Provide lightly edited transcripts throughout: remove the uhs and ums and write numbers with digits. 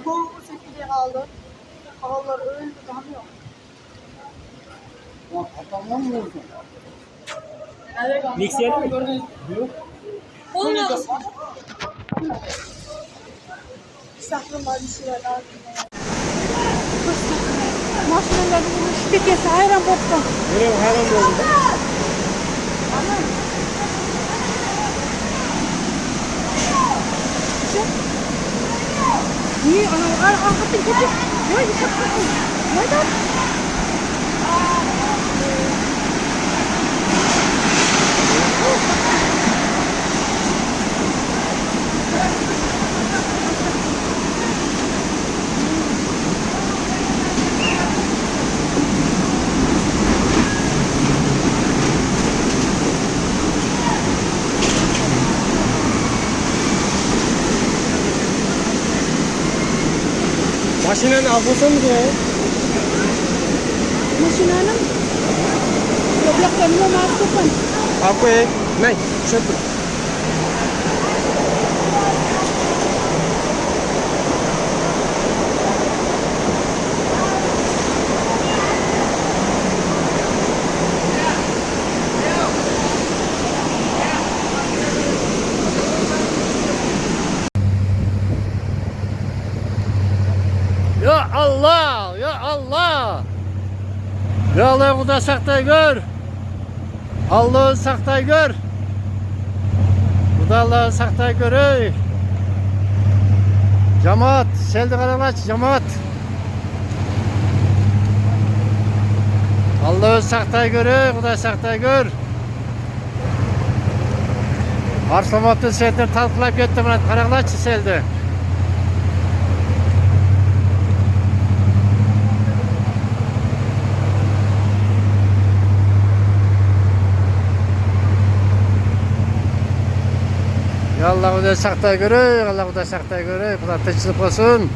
Bu şekilde kaldı. Havalar öyle damlıyor. Atamam mı olsun? Mikser mi? Yok. Olmaz. Saklım var bir şeyler lazım. Maşinelerin şirketi hayran boktan. Nereye hayran oldu? Niye? Arkasını kötü. Ne yapıyorsun? Neden? Maşinen alkosa mı diyor? Maşinanın yokluklarını mahsupan. Ako ne? Şöyle. Ya Allah, ya Allah. Ya Allah bu da saktay gör. Allah'ın saktay gör. Bu da Allah'ın saktay gör ey. Cemaat, seldi karalaç cemaat. Allah'ın saktay gör ey, bu da saktay gör. Arslamatın seldir talqılap ketdi bana karalaç seldi. Ya Allah da saktay görey, Allah da saktay görey, Xudo tinchlik olsun.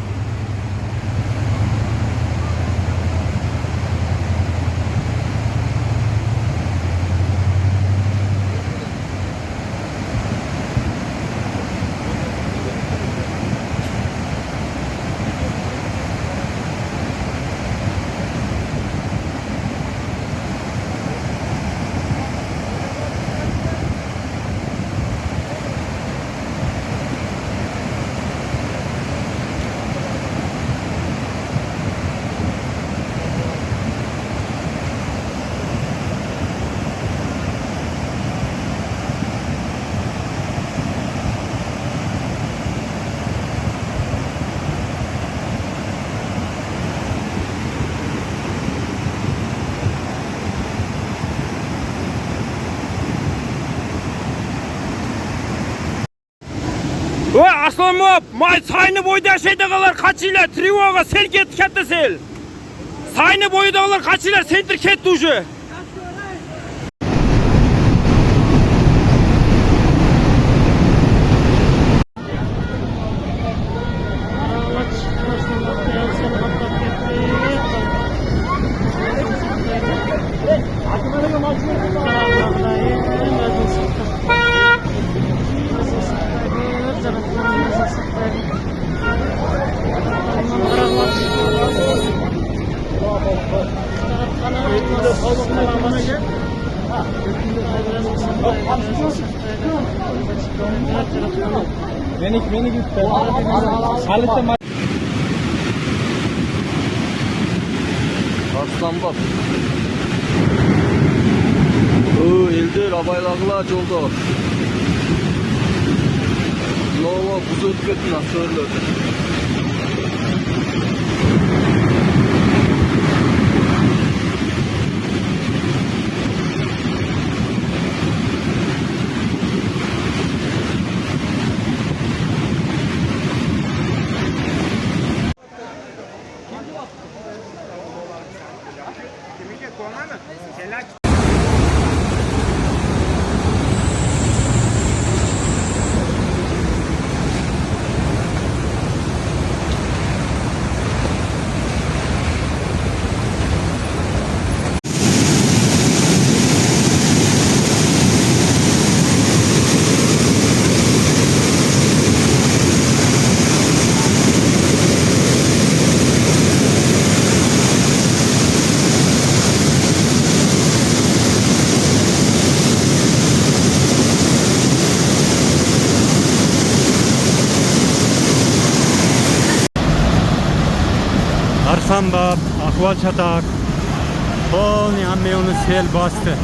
Aslanım, may sayını boyda şeydagalar kaçıyla trivoga sel ketdi katta sel. Sayını boyudagalar kaçıyla sentir ketdi uje. Beni gitti. Halıtta Arslan bak. Eldir abaylagılar yolda. Lova buzu ötüp ettin asörlördü. Kambab, Ahvalçatak, Polni Hammeonu sel bastı.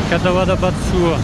Kadavada bat su.